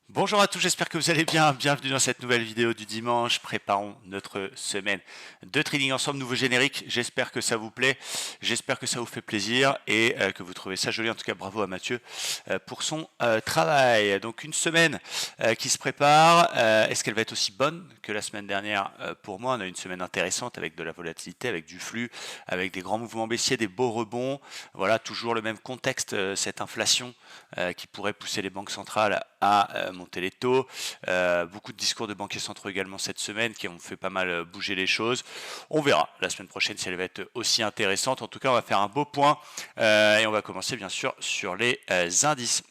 Bonjour à tous, j'espère que vous allez bien. Bienvenue dans cette nouvelle vidéo du dimanche. Préparons notre semaine de trading ensemble. Nouveau générique, j'espère que ça vous plaît, j'espère que ça vous fait plaisir et que vous trouvez ça joli. En tout cas, bravo à Mathieu pour son travail. Donc une semaine qui se prépare. Est-ce qu'elle va être aussi bonne que la semaine dernière? Pour moi, on a une semaine intéressante avec de la volatilité, avec du flux, avec des grands mouvements baissiers, des beaux rebonds. Voilà, toujours le même contexte, cette inflation qui pourrait pousser les banques centrales à monter les taux. Beaucoup de discours de banquiers centraux également cette semaine qui ont fait pas mal bouger les choses. On verra la semaine prochaine si elle va être aussi intéressante. En tout cas, on va faire un beau point et on va commencer bien sûr sur les indices.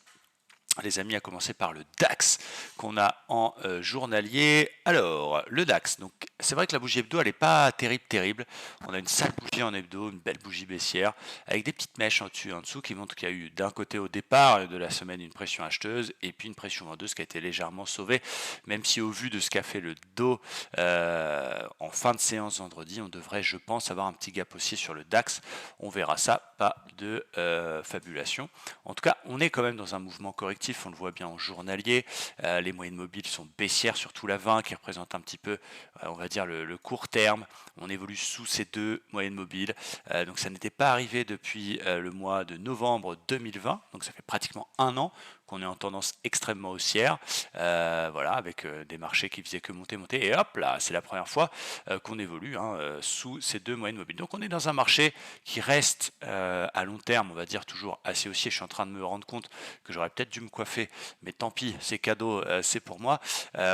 Les amis, à commencer par le DAX qu'on a en journalier. Alors, le DAX, donc c'est vrai que la bougie hebdo, elle n'est pas terrible. On a une sale bougie en hebdo, une belle bougie baissière, avec des petites mèches en dessus et en dessous qui montrent qu'il y a eu d'un côté au départ de la semaine une pression acheteuse et puis une pression vendeuse qui a été légèrement sauvée, même si au vu de ce qu'a fait le dos en fin de séance vendredi, on devrait, je pense, avoir un petit gap haussier sur le DAX. On verra ça, pas de fabulation. En tout cas, on est quand même dans un mouvement correctif. On le voit bien en journalier. Les moyennes mobiles sont baissières, surtout la 20 qui représente un petit peu, on va dire, le court terme. On évolue sous ces deux moyennes mobiles. Donc ça n'était pas arrivé depuis le mois de novembre 2020. Donc ça fait pratiquement un an qu'on est en tendance extrêmement haussière, voilà, avec des marchés qui faisaient que monter, et hop là, c'est la première fois qu'on évolue sous ces deux moyennes mobiles. Donc on est dans un marché qui reste à long terme, on va dire toujours assez haussier. Je suis en train de me rendre compte que j'aurais peut-être dû me coiffer, mais tant pis, c'est cadeau, c'est pour moi.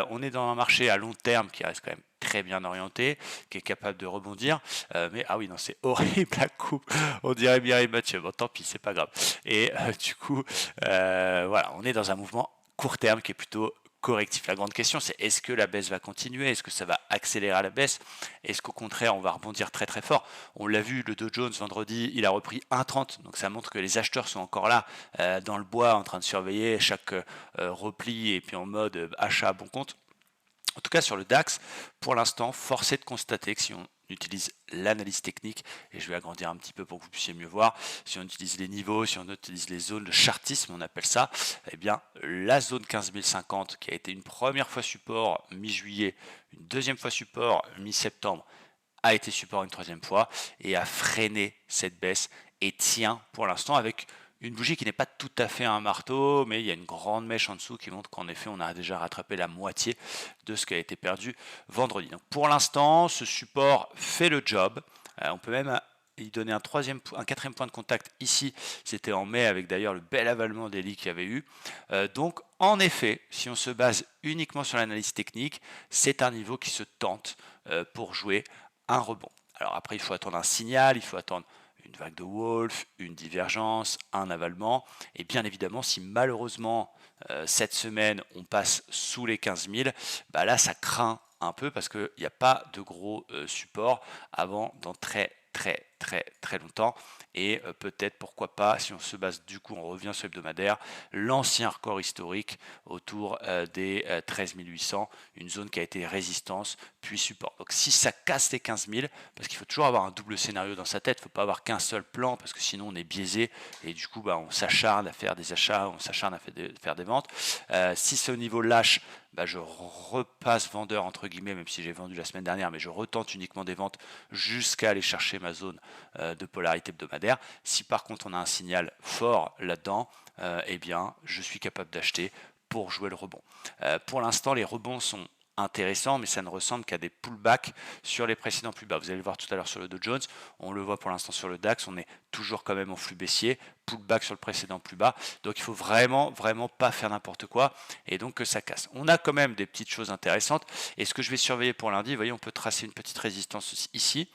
On est dans un marché à long terme qui reste quand même très bien orienté, qui est capable de rebondir. Mais ah oui, non, c'est horrible la coupe. On dirait Mireille Mathieu. Bon, tant pis, c'est pas grave. Et du coup, voilà, on est dans un mouvement court terme qui est plutôt correctif. La grande question, c'est est-ce que la baisse va continuer? Est-ce que ça va accélérer à la baisse? Est-ce qu'au contraire, on va rebondir très fort? On l'a vu, le Dow Jones vendredi, il a repris 1,30. Donc ça montre que les acheteurs sont encore là, dans le bois, en train de surveiller chaque repli et puis en mode achat à bon compte. En tout cas, sur le DAX, pour l'instant, force est de constater que si on utilise l'analyse technique, et je vais agrandir un petit peu pour que vous puissiez mieux voir, si on utilise les niveaux, si on utilise les zones de chartisme, on appelle ça, eh bien, la zone 15050, qui a été une première fois support mi-juillet, une deuxième fois support mi-septembre, a été support une troisième fois et a freiné cette baisse et tient pour l'instant avec une bougie qui n'est pas tout à fait un marteau, mais il y a une grande mèche en dessous qui montre qu'en effet on a déjà rattrapé la moitié de ce qui a été perdu vendredi. Donc pour l'instant, ce support fait le job. On peut même y donner un quatrième point de contact ici. C'était en mai avec d'ailleurs le bel avalement d'Eli qu'il y avait eu. Donc en effet, si on se base uniquement sur l'analyse technique, c'est un niveau qui se tente pour jouer un rebond. Alors après, il faut attendre un signal, il faut attendre une vague de Wolf, une divergence, un avalement. Et bien évidemment, si malheureusement cette semaine on passe sous les 15 000, bah là ça craint un peu parce qu'il n'y a pas de gros support avant dans très longtemps. Et peut-être pourquoi pas, si on se base du coup, on revient sur l'hebdomadaire, l'ancien record historique autour des 13 800, une zone qui a été résistance puis support. Donc si ça casse les 15 000, parce qu'il faut toujours avoir un double scénario dans sa tête, il ne faut pas avoir qu'un seul plan parce que sinon on est biaisé et du coup on s'acharne à faire des achats, on s'acharne à faire des ventes. Si ce niveau lâche, je repasse vendeur entre guillemets, même si j'ai vendu la semaine dernière, mais je retente uniquement des ventes jusqu'à aller chercher ma zone de polarité hebdomadaire. Si par contre on a un signal fort là-dedans, eh bien je suis capable d'acheter pour jouer le rebond. Pour l'instant, les rebonds sont intéressants, mais ça ne ressemble qu'à des pullbacks sur les précédents plus bas. Vous allez le voir tout à l'heure sur le Dow Jones, on le voit pour l'instant sur le DAX, on est toujours quand même en flux baissier, pullback sur le précédent plus bas, donc il faut vraiment pas faire n'importe quoi, et donc que ça casse. On a quand même des petites choses intéressantes, et ce que je vais surveiller pour lundi, vous voyez, on peut tracer une petite résistance ici.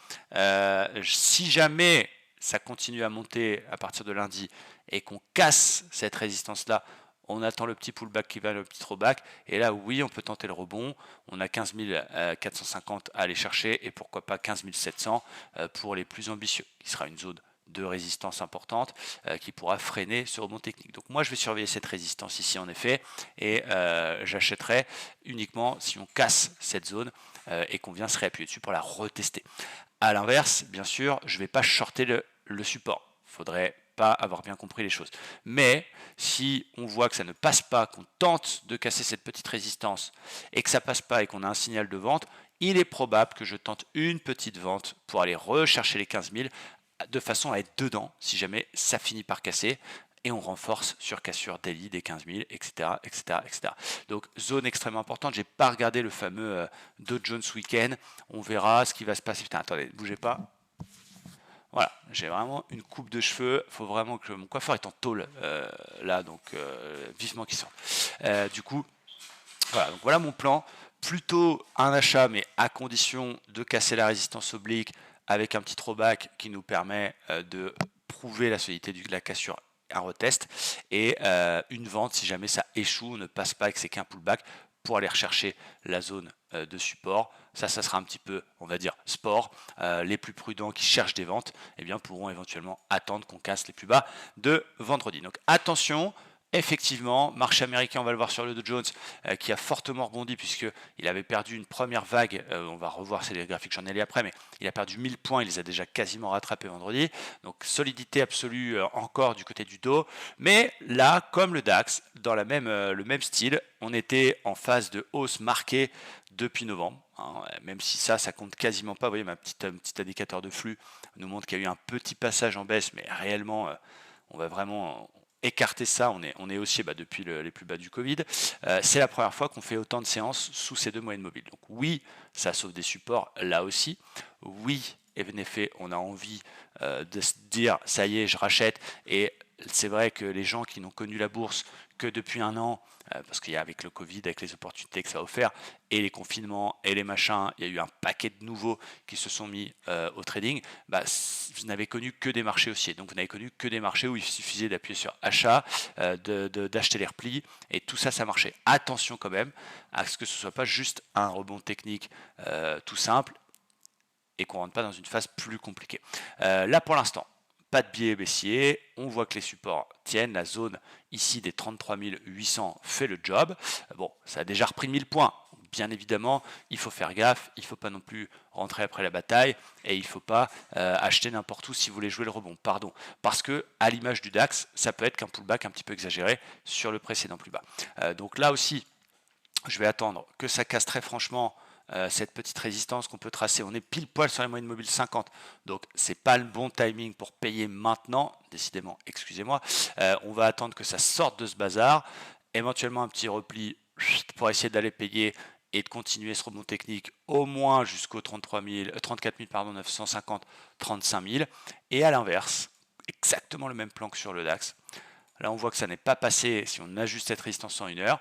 Si jamais ça continue à monter à partir de lundi, et qu'on casse cette résistance-là, on attend le petit pullback qui va le petit throwback, et là oui on peut tenter le rebond. On a 15 450 à aller chercher et pourquoi pas 15 700 pour les plus ambitieux, qui sera une zone de résistance importante qui pourra freiner ce rebond technique. Donc moi je vais surveiller cette résistance ici en effet, et j'achèterai uniquement si on casse cette zone et qu'on vient se réappuyer dessus pour la retester. A l'inverse, bien sûr, je ne vais pas shorter le support. Il faudrait pas avoir bien compris les choses. Mais si on voit que ça ne passe pas, qu'on tente de casser cette petite résistance et que ça passe pas et qu'on a un signal de vente, il est probable que je tente une petite vente pour aller rechercher les 15 000 de façon à être dedans si jamais ça finit par casser. Et on renforce sur cassure daily des 15 000, etc., etc., etc. Donc zone extrêmement importante. J'ai pas regardé le fameux Dow Jones Weekend. On verra ce qui va se passer. Putain, attendez, bougez pas. Voilà, j'ai vraiment une coupe de cheveux. Il faut vraiment que mon coiffeur est en tôle là, donc vivement qu'il sorte. Du coup, voilà, donc voilà mon plan. Plutôt un achat, mais à condition de casser la résistance oblique avec un petit throwback qui nous permet de prouver la solidité de la cassure, un retest, et une vente si jamais ça échoue, on ne passe pas et que c'est qu'un pullback pour aller rechercher la zone de support. Ça sera un petit peu, on va dire, sport. Les plus prudents qui cherchent des ventes, eh bien, pourront éventuellement attendre qu'on casse les plus bas de vendredi. Donc attention. Effectivement, marché américain, on va le voir sur le Dow Jones, qui a fortement rebondi puisqu'il avait perdu une première vague, on va revoir ces graphiques, j'en ai les après, mais il a perdu 1000 points, il les a déjà quasiment rattrapés vendredi, donc solidité absolue encore du côté du Dow, mais là, comme le DAX, dans le même style, on était en phase de hausse marquée depuis novembre, hein, même si ça compte quasiment pas, vous voyez, ma petit indicateur de flux nous montre qu'il y a eu un petit passage en baisse, mais réellement, on va vraiment écarter ça, on est haussier depuis les plus bas du Covid. C'est la première fois qu'on fait autant de séances sous ces deux moyennes mobiles. Donc oui, ça sauve des supports là aussi. Oui, en effet, on a envie de se dire ça y est, je rachète. Et c'est vrai que les gens qui n'ont connu la bourse que depuis un an, parce qu'il y a avec le Covid, avec les opportunités que ça a offert, et les confinements, et les machins, il y a eu un paquet de nouveaux qui se sont mis au trading, vous n'avez connu que des marchés haussiers. Donc vous n'avez connu que des marchés où il suffisait d'appuyer sur achat, d'acheter les replis, et tout ça, ça marchait. Attention quand même à ce que ce ne soit pas juste un rebond technique tout simple, et qu'on ne rentre pas dans une phase plus compliquée. Là pour l'instant, pas de biais baissier, on voit que les supports tiennent, la zone ici des 33 800 fait le job. Bon, ça a déjà repris 1000 points, bien évidemment, il faut faire gaffe, il ne faut pas non plus rentrer après la bataille, et il ne faut pas acheter n'importe où si vous voulez jouer le rebond, pardon, parce que à l'image du DAX, ça peut être qu'un pullback un petit peu exagéré sur le précédent plus bas. Donc là aussi, je vais attendre que ça casse très franchement cette petite résistance qu'on peut tracer. On est pile poil sur les moyennes mobiles 50, donc c'est pas le bon timing pour payer maintenant, décidément, excusez-moi. On va attendre que ça sorte de ce bazar, éventuellement un petit repli pour essayer d'aller payer et de continuer ce rebond technique au moins jusqu'aux 34 950, 35 000. Et à l'inverse, exactement le même plan que sur le DAX. Là, on voit que ça n'est pas passé si on ajuste cette résistance en 1 heure.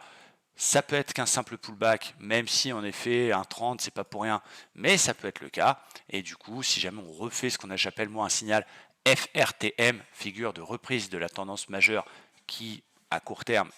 Ça peut être qu'un simple pullback, même si en effet un 30 c'est pas pour rien, mais ça peut être le cas. Et du coup, si jamais on refait ce qu'on j'appelle moi un signal FRTM, figure de reprise de la tendance majeure qui à court terme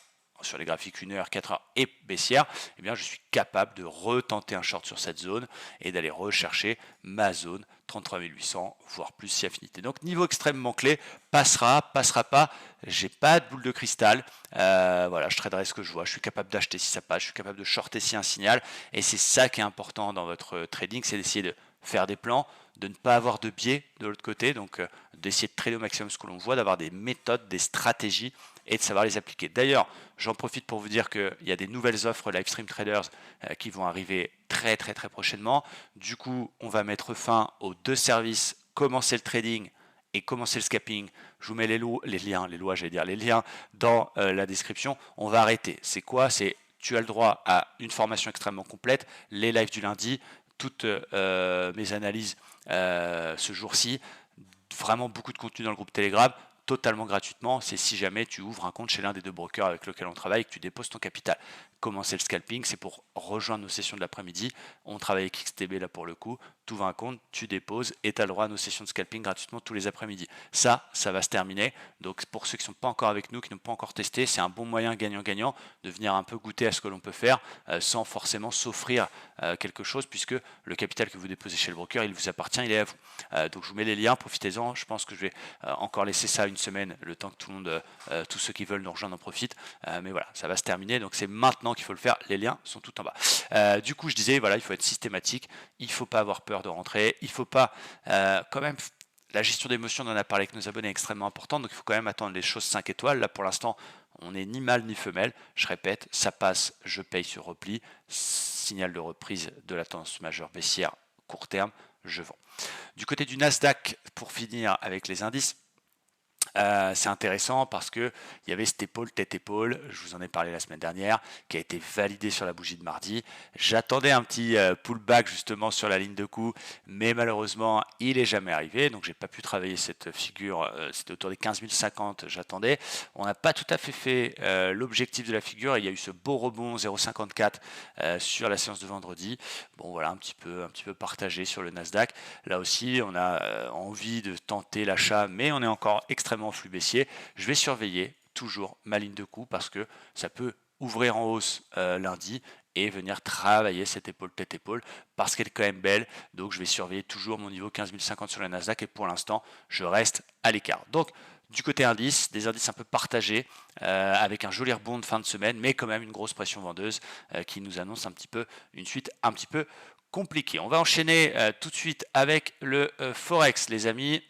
sur les graphiques 1 heure, 4 heures et baissière, eh bien je suis capable de retenter un short sur cette zone et d'aller rechercher ma zone 33 800, voire plus si affinité. Donc niveau extrêmement clé, passera pas, j'ai pas de boule de cristal, voilà, je traderai ce que je vois, je suis capable d'acheter si ça passe, je suis capable de shorter si un signal, et c'est ça qui est important dans votre trading, c'est d'essayer de faire des plans, de ne pas avoir de biais de l'autre côté, donc d'essayer de trader au maximum ce que l'on voit, d'avoir des méthodes, des stratégies et de savoir les appliquer. D'ailleurs, j'en profite pour vous dire qu'il y a des nouvelles offres Livestream Traders qui vont arriver très prochainement. Du coup, on va mettre fin aux deux services, commencer le trading et commencer le scalping. Je vous mets les liens dans la description. On va arrêter. C'est quoi? Tu as le droit à une formation extrêmement complète, les lives du lundi, toutes mes analyses ce jour-ci, vraiment beaucoup de contenu dans le groupe Telegram, totalement gratuitement. C'est si jamais tu ouvres un compte chez l'un des deux brokers avec lequel on travaille et que tu déposes ton capital. Commencer le scalping, c'est pour rejoindre nos sessions de l'après-midi. On travaille avec XTB là pour le coup. Tu ouvres un compte, tu déposes et tu as le droit à nos sessions de scalping gratuitement tous les après-midi. Ça va se terminer. Donc pour ceux qui ne sont pas encore avec nous, qui n'ont pas encore testé, c'est un bon moyen gagnant-gagnant de venir un peu goûter à ce que l'on peut faire sans forcément s'offrir quelque chose, puisque le capital que vous déposez chez le broker, il vous appartient, il est à vous. Donc je vous mets les liens, profitez-en. Je pense que je vais encore laisser ça une semaine, le temps que tout le monde, tous ceux qui veulent nous rejoindre en profitent. Mais voilà, ça va se terminer. Donc c'est maintenant qu'il faut le faire. Les liens sont tout en bas. Du coup, je disais, voilà, il faut être systématique. Il ne faut pas avoir peur de rentrer. Il ne faut pas quand même La gestion d'émotion, on en a parlé avec nos abonnés, est extrêmement importante, donc il faut quand même attendre les choses 5 étoiles. Là, pour l'instant, on n'est ni mâle ni femelle. Je répète, ça passe, je paye sur repli. Signal de reprise de la tendance majeure baissière, court terme, je vends. Du côté du Nasdaq, pour finir avec les indices, c'est intéressant parce qu'il y avait cette épaule tête-épaule, je vous en ai parlé la semaine dernière, qui a été validée sur la bougie de mardi. J'attendais un petit pullback justement sur la ligne de coup, mais malheureusement, il n'est jamais arrivé. Donc, j'ai pas pu travailler cette figure. C'était autour des 15 050, j'attendais. On n'a pas tout à fait l'objectif de la figure. Il y a eu ce beau rebond 0,54 sur la séance de vendredi. Bon, voilà, un petit peu partagé sur le Nasdaq. Là aussi, on a envie de tenter l'achat, mais on est encore extrêmement flux baissier. Je vais surveiller toujours ma ligne de coup parce que ça peut ouvrir en hausse lundi et venir travailler cette épaule tête-épaule parce qu'elle est quand même belle. Donc je vais surveiller toujours mon niveau 15 050 sur le Nasdaq et pour l'instant, je reste à l'écart. Donc du côté indice, des indices un peu partagés avec un joli rebond de fin de semaine, mais quand même une grosse pression vendeuse qui nous annonce un petit peu une suite un petit peu compliquée. On va enchaîner tout de suite avec le Forex, les amis.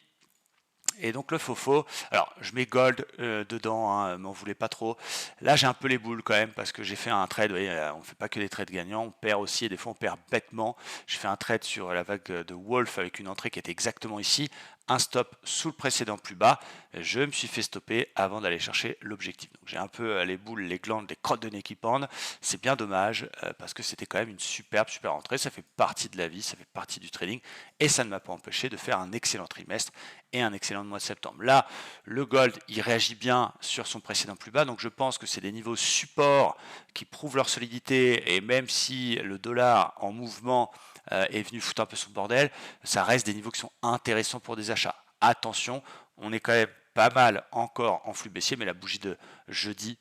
Et donc le FOFO, alors je mets gold dedans, hein, m'en voulez pas trop. Là j'ai un peu les boules quand même parce que j'ai fait un trade, vous voyez, on ne fait pas que des trades gagnants, on perd aussi et des fois on perd bêtement. J'ai fait un trade sur la vague de Wolf avec une entrée qui était exactement ici, un stop sous le précédent plus bas, je me suis fait stopper avant d'aller chercher l'objectif. Donc j'ai un peu les boules, les glandes, les crottes de nez qui pendent, c'est bien dommage parce que c'était quand même une super entrée, ça fait partie de la vie, ça fait partie du trading et ça ne m'a pas empêché de faire un excellent trimestre et un excellent mois de septembre. Là, le gold, il réagit bien sur son précédent plus bas, donc je pense que c'est des niveaux support qui prouvent leur solidité, et même si le dollar en mouvement est venu foutre un peu son bordel, ça reste des niveaux qui sont intéressants pour des achats. Attention, on est quand même pas mal encore en flux baissier, mais la bougie de jeudi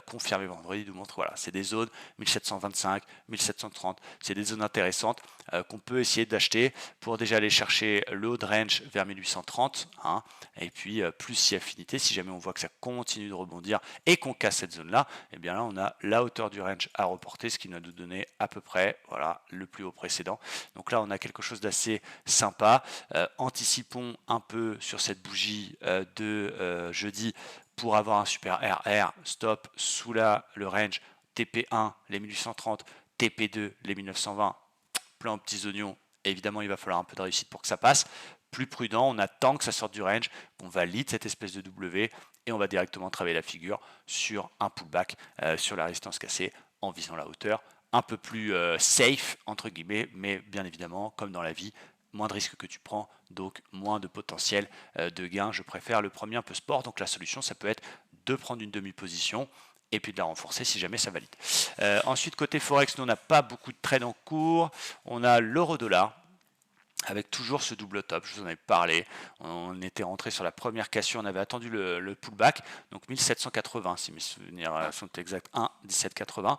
confirmé vendredi nous montre, voilà, c'est des zones 1725, 1730, c'est des zones intéressantes qu'on peut essayer d'acheter pour déjà aller chercher le haut de range vers 1830, hein, et puis plus si affinité, si jamais on voit que ça continue de rebondir et qu'on casse cette zone là, et bien là on a la hauteur du range à reporter, ce qui nous a donné à peu près, voilà, le plus haut précédent. Donc là on a quelque chose d'assez sympa. Anticipons un peu sur cette bougie de jeudi pour avoir un super RR stop sous le range TP1 les 1830, TP2 les 1920, plein de petits oignons. Évidemment, il va falloir un peu de réussite pour que ça passe. Plus prudent, on attend que ça sorte du range, qu'on valide cette espèce de W et on va directement travailler la figure sur un pullback sur la résistance cassée en visant la hauteur. Un peu plus safe, entre guillemets, mais bien évidemment, comme dans la vie, moins de risques que tu prends, donc moins de potentiel de gain. Je préfère le premier un peu sport, donc la solution, ça peut être de prendre une demi-position et puis de la renforcer si jamais ça valide. Ensuite, côté Forex, nous, on n'a pas beaucoup de trades en cours. On a l'euro-dollar avec toujours ce double top, je vous en avais parlé. On était rentré sur la première cassure, on avait attendu le pullback, donc 1780 si mes souvenirs sont exacts, 1 1780,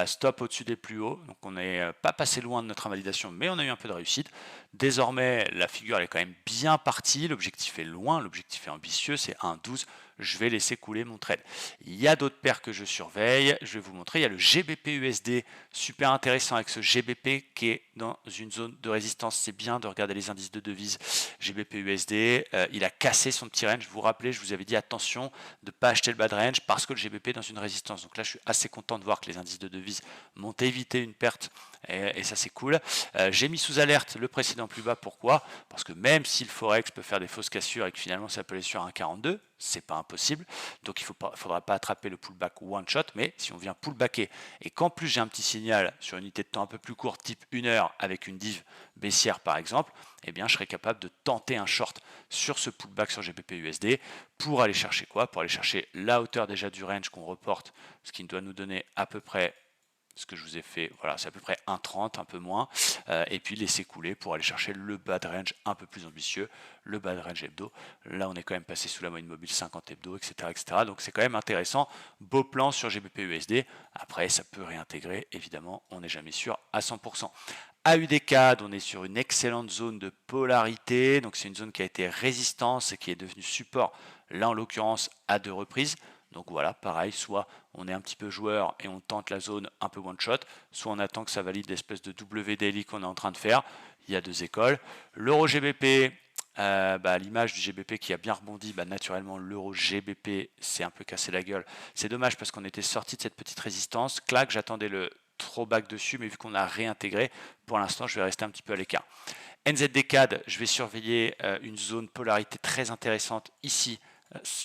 stop au-dessus des plus hauts, donc on n'est pas passé loin de notre invalidation, mais on a eu un peu de réussite. Désormais la figure elle est quand même bien partie, l'objectif est loin, l'objectif est ambitieux, c'est 1,12. Je vais laisser couler mon trade. Il y a d'autres paires que je surveille, je vais vous montrer. Il y a le GBP USD, super intéressant avec ce GBP qui est dans une zone de résistance. C'est bien de regarder les indices de devises GBP USD. Il a cassé son petit range. Vous vous rappelez, je vous avais dit attention de ne pas acheter le bas de range parce que le GBP est dans une résistance. Donc là, je suis assez content de voir que les indices de devises m'ont évité une perte et ça c'est cool. J'ai mis sous alerte le précédent plus bas. Pourquoi? Parce que même si le Forex peut faire des fausses cassures et que finalement ça peut aller sur un 42, c'est pas impossible. Donc il ne faudra pas attraper le pullback one shot, mais si on vient pullbacker et qu'en plus j'ai un petit signal sur une unité de temps un peu plus courte, type 1 heure avec une div baissière par exemple, eh bien je serai capable de tenter un short sur ce pullback sur GBP USD pour aller chercher quoi? Pour aller chercher la hauteur déjà du range qu'on reporte, ce qui doit nous donner à peu près ce que je vous ai fait, voilà, c'est à peu près 1,30, un peu moins, et puis laisser couler pour aller chercher le bas de range un peu plus ambitieux, le bas de range hebdo. Là, on est quand même passé sous la moyenne mobile 50 hebdo, etc., etc. Donc c'est quand même intéressant. Beau plan sur GBP USD. Après, ça peut réintégrer, évidemment, on n'est jamais sûr à 100%. AUD-CAD, on est sur une excellente zone de polarité, donc c'est une zone qui a été résistance et qui est devenue support, là en l'occurrence à 2 reprises. Donc voilà, pareil, soit on est un petit peu joueur et on tente la zone un peu one shot, soit on attend que ça valide l'espèce de W daily qu'on est en train de faire. Il y a 2 écoles. L'euro GBP, à l'image du GBP qui a bien rebondi, naturellement l'euro GBP s'est un peu cassé la gueule. C'est dommage parce qu'on était sorti de cette petite résistance. Clac, j'attendais le throwback dessus, mais vu qu'on a réintégré, pour l'instant je vais rester un petit peu à l'écart. NZD-CAD, je vais surveiller une zone polarité très intéressante ici.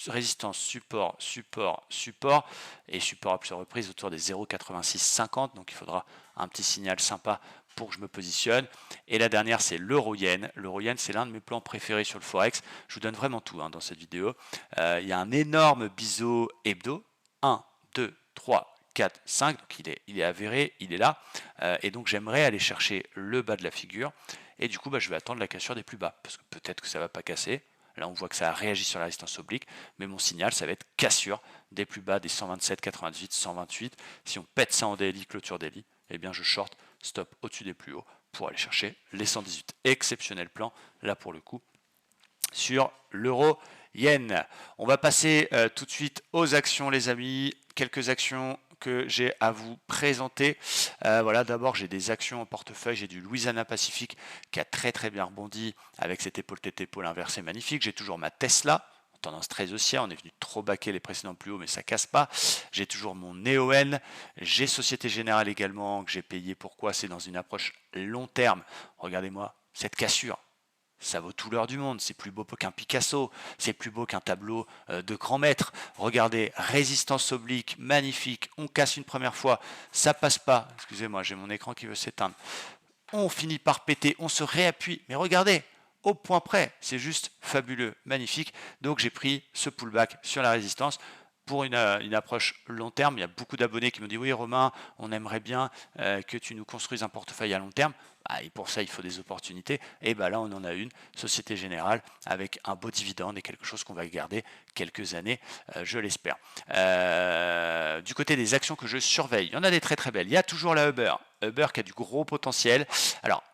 Résistance, support, support, support, et support à plusieurs reprises autour des 0,8650, donc il faudra un petit signal sympa pour que je me positionne. Et la dernière, c'est l'euro-yen. L'euro-yen, c'est l'un de mes plans préférés sur le Forex. Je vous donne vraiment tout dans cette vidéo. Il y a un énorme biseau hebdo. 1, 2, 3, 4, 5. Donc il est avéré, il est là. Et donc j'aimerais aller chercher le bas de la figure. Et du coup, je vais attendre la cassure des plus bas. Parce que peut-être que ça ne va pas casser. Là, on voit que ça a réagi sur la résistance oblique, mais mon signal, ça va être cassure des plus bas des 127,98, 128. Si on pète ça en daily, clôture daily, eh bien je short, stop au-dessus des plus hauts pour aller chercher les 118. Exceptionnel plan, là pour le coup, sur l'euro yen. On va passer tout de suite aux actions, les amis. Quelques actions que j'ai à vous présenter. Voilà, d'abord j'ai des actions en portefeuille, j'ai du Louisiana Pacific qui a très très bien rebondi avec cette épaule tête épaule inversée magnifique. J'ai toujours ma Tesla, tendance très haussière, on est venu trop baquer les précédents plus hauts mais ça casse pas. J'ai toujours mon Neoen, j'ai Société Générale également que j'ai payé. Pourquoi? C'est dans une approche long terme. Regardez-moi cette cassure. Ça vaut tout l'or du monde, c'est plus beau qu'un Picasso, c'est plus beau qu'un tableau de grand maître. Regardez, résistance oblique, magnifique, on casse une première fois, ça passe pas. Excusez-moi, j'ai mon écran qui veut s'éteindre. On finit par péter, on se réappuie, mais regardez, au point près, c'est juste fabuleux, magnifique. Donc j'ai pris ce pullback sur la résistance pour une approche long terme. Il y a beaucoup d'abonnés qui me disent oui Romain, on aimerait bien que tu nous construises un portefeuille à long terme. Et pour ça, il faut des opportunités. Et là, on en a une, Société Générale, avec un beau dividende et quelque chose qu'on va garder quelques années, je l'espère. Du côté des actions que je surveille, il y en a des très très belles. Il y a toujours la Uber. Uber qui a du gros potentiel. Alors,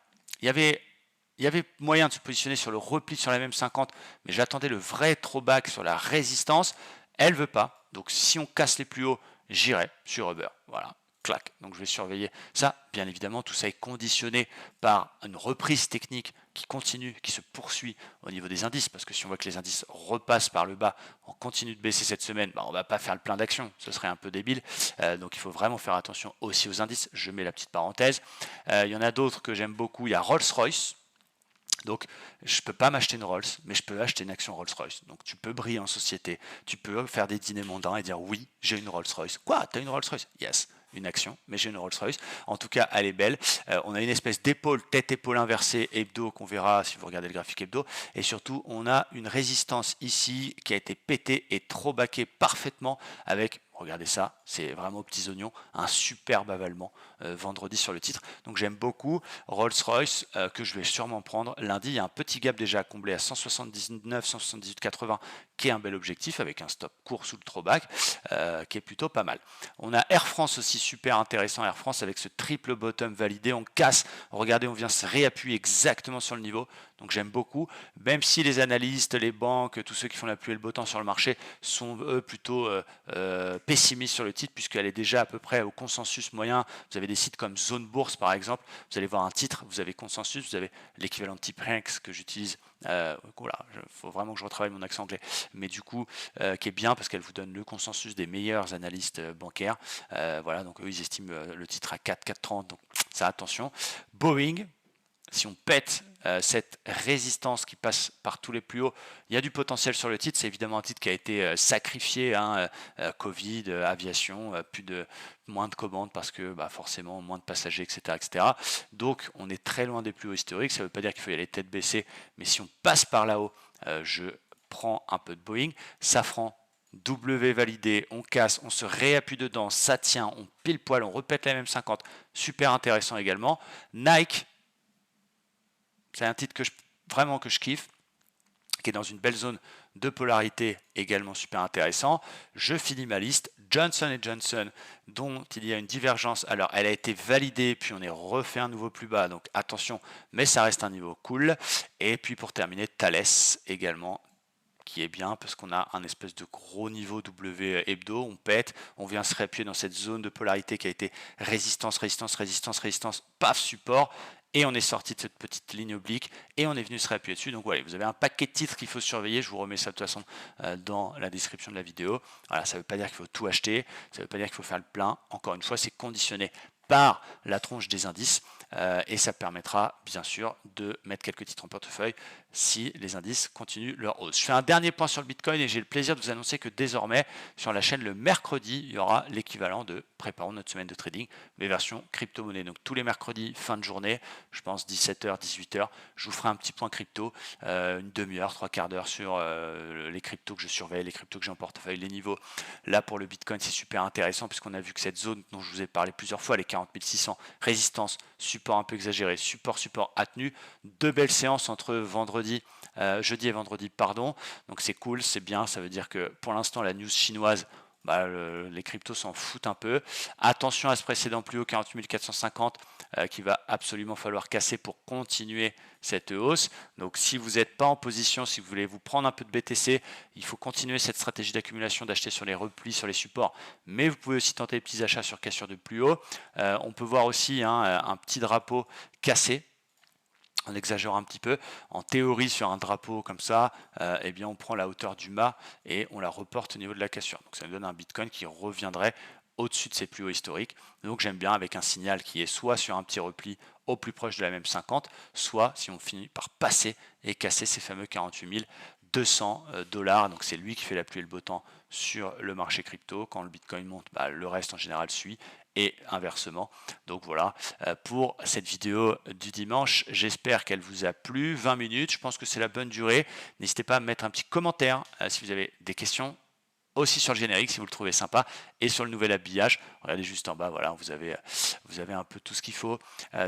il y avait moyen de se positionner sur le repli sur la même 50, mais j'attendais le vrai throwback sur la résistance. Elle ne veut pas. Donc, si on casse les plus hauts, j'irai sur Uber. Voilà. Clac. Donc je vais surveiller ça. Bien évidemment, tout ça est conditionné par une reprise technique qui continue, qui se poursuit au niveau des indices, parce que si on voit que les indices repassent par le bas, on continue de baisser cette semaine, on ne va pas faire le plein d'actions, ce serait un peu débile. Donc il faut vraiment faire attention aussi aux indices. Je mets la petite parenthèse. Il y en a d'autres que j'aime beaucoup. Il y a Rolls-Royce. Donc, je ne peux pas m'acheter une Rolls, mais je peux acheter une action Rolls-Royce. Donc, tu peux briller en société, tu peux faire des dîners mondains et dire oui, j'ai une Rolls-Royce. Quoi? Tu as une Rolls-Royce? Yes, une action, mais j'ai une Rolls-Royce. En tout cas, elle est belle. On a une espèce d'épaule, tête-épaule inversée hebdo qu'on verra si vous regardez le graphique hebdo. Et surtout, on a une résistance ici qui a été pétée et trop baquée parfaitement avec. Regardez ça, c'est vraiment aux petits oignons, un superbe avalement vendredi sur le titre. Donc j'aime beaucoup Rolls-Royce que je vais sûrement prendre lundi. Il y a un petit gap déjà à combler à 179, 178,80 qui est un bel objectif avec un stop court sous le throwback qui est plutôt pas mal. On a Air France aussi super intéressant. Air France avec ce triple bottom validé, on casse. Regardez, on vient se réappuyer exactement sur le niveau. Donc j'aime beaucoup, même si les analystes, les banques, tous ceux qui font la pluie et le beau temps sur le marché sont eux plutôt pessimistes sur le titre puisqu'elle est déjà à peu près au consensus moyen. Vous avez des sites comme Zone Bourse par exemple, vous allez voir un titre, vous avez consensus, vous avez l'équivalent de type Ranks que j'utilise. Voilà, faut vraiment que je retravaille mon accent anglais, mais du coup qui est bien parce qu'elle vous donne le consensus des meilleurs analystes bancaires. Voilà, donc eux ils estiment le titre à 4, 4,30, donc ça attention. Boeing. Si on pète cette résistance qui passe par tous les plus hauts, il y a du potentiel sur le titre. C'est évidemment un titre qui a été sacrifié, Covid, aviation, moins de commandes parce que forcément moins de passagers, etc., etc. Donc on est très loin des plus hauts historiques. Ça ne veut pas dire qu'il faut y aller tête baissée, mais si on passe par là-haut, je prends un peu de Boeing. Safran, W validé, on casse, on se réappuie dedans, ça tient, on pile poil, on répète la même 50. Super intéressant également. Nike. C'est un titre que je kiffe, qui est dans une belle zone de polarité, également super intéressant. Je finis ma liste. Johnson & Johnson, dont il y a une divergence. Alors, elle a été validée, puis on est refait un nouveau plus bas. Donc, attention, mais ça reste un niveau cool. Et puis, pour terminer, Thales également, qui est bien parce qu'on a un espèce de gros niveau W hebdo, on pète, on vient se réappuyer dans cette zone de polarité qui a été résistance, résistance, résistance, résistance, paf, support. et on est sorti de cette petite ligne oblique et on est venu se réappuyer dessus. Donc voilà, vous avez un paquet de titres qu'il faut surveiller. Je vous remets ça de toute façon dans la description de la vidéo. Voilà, ça ne veut pas dire qu'il faut tout acheter, ça ne veut pas dire qu'il faut faire le plein. Encore une fois, c'est conditionné par la tronche des indices et ça permettra bien sûr de mettre quelques titres en portefeuille si les indices continuent leur hausse. Je fais un dernier point sur le Bitcoin et j'ai le plaisir de vous annoncer que désormais sur la chaîne le mercredi il y aura l'équivalent de Préparons notre semaine de trading mais version crypto-monnaie. Donc tous les mercredis fin de journée, je pense 17h, 18h, je vous ferai un petit point crypto, une demi-heure, trois quarts d'heure sur les cryptos que je surveille, les cryptos que j'ai en portefeuille, les niveaux. Là pour le Bitcoin c'est super intéressant puisqu'on a vu que cette zone dont je vous ai parlé plusieurs fois, les 40 600, résistance, support un peu exagéré, support à tenue, deux belles séances entre jeudi et vendredi, pardon. Donc c'est cool, c'est bien, ça veut dire que pour l'instant la news chinoise, les cryptos s'en foutent un peu. Attention à ce précédent plus haut, 48 450, qu'il va absolument falloir casser pour continuer cette hausse. Donc si vous n'êtes pas en position, si vous voulez vous prendre un peu de BTC, il faut continuer cette stratégie d'accumulation, d'acheter sur les replis, sur les supports, mais vous pouvez aussi tenter des petits achats sur cassure de plus haut. On peut voir aussi un petit drapeau cassé. On exagère un petit peu. En théorie, sur un drapeau comme ça, eh bien, on prend la hauteur du mât et on la reporte au niveau de la cassure. Donc ça nous donne un Bitcoin qui reviendrait au-dessus de ses plus hauts historiques. Donc j'aime bien avec un signal qui est soit sur un petit repli au plus proche de la même 50, soit si on finit par passer et casser ces fameux 48 200 $. Donc c'est lui qui fait la pluie et le beau temps sur le marché crypto. Quand le Bitcoin monte, le reste en général suit et inversement. Donc voilà pour cette vidéo du dimanche. J'espère qu'elle vous a plu. 20 minutes, je pense que c'est la bonne durée. N'hésitez pas à me mettre un petit commentaire si vous avez des questions. Aussi sur le générique si vous le trouvez sympa et sur le nouvel habillage, regardez juste en bas, voilà, vous avez un peu tout ce qu'il faut,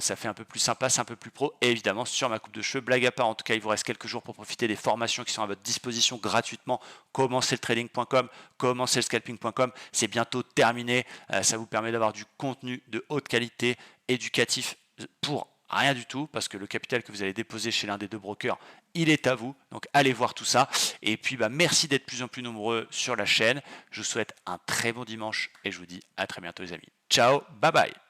ça fait un peu plus sympa, c'est un peu plus pro et évidemment sur ma coupe de cheveux, blague à part, en tout cas il vous reste quelques jours pour profiter des formations qui sont à votre disposition gratuitement, commencerletrading.com, commencerlescalping.com, c'est bientôt terminé, ça vous permet d'avoir du contenu de haute qualité, éducatif pour rien du tout, parce que le capital que vous allez déposer chez l'un des deux brokers, il est à vous. Donc allez voir tout ça. Et puis merci d'être de plus en plus nombreux sur la chaîne. Je vous souhaite un très bon dimanche et je vous dis à très bientôt les amis. Ciao, bye bye.